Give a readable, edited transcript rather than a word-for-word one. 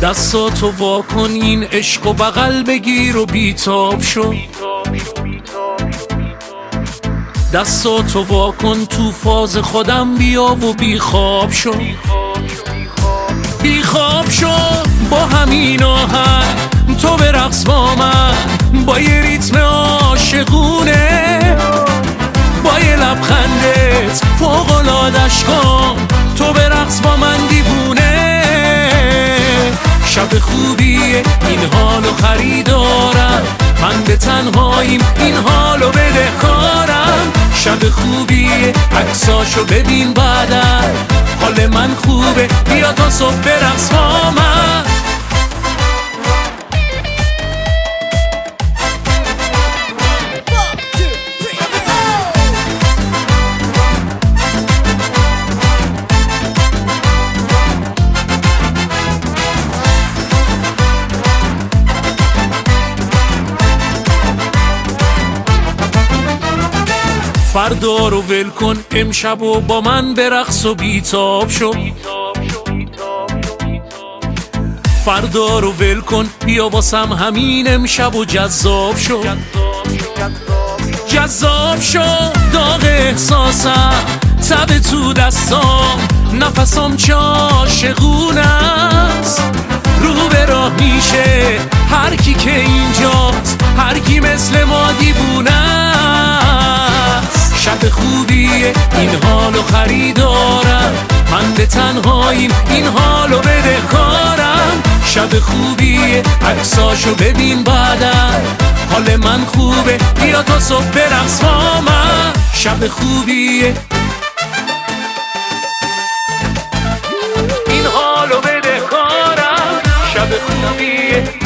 دستاتو واکن این عشق و بغل بگیر و بیتاب شو. دستاتو واکن تو فاز خودم بیا و بیخواب شو. بیخواب شو با همین آهنگ تو به رقص با من، با یه ریتم عاشقونه، با یه لبخندت فوق‌العاده‌اش کن تو به رقص با من دیوونه. شب خوبیه این حالو خریدارم، من به تنهاییم این حالو بدهکارم. شب خوبیه عکساشو ببین بعدن، حال من خوبه بیا تا صبح برقص با من. فردا رو ول کن امشب و با من برقص و بیتاب شو. فردا رو ول کن بیا واسم همین امشب و جذاب شو. جذاب شو داغ احساسم تب تو دستام، نفسام چه عاشقونست. رو به راه میشه هر کی که اینجاست، هر کی مثل ما دیوونست. شب خوبیه این حالو خریدارم، من به تنهاییم این حالو بدهکارم. شب خوبیه عکساشو ببین بعدن، حال من خوبه بیا تا صبح برقص با من. شب خوبیه این حالو بدهکارم. شب خوبیه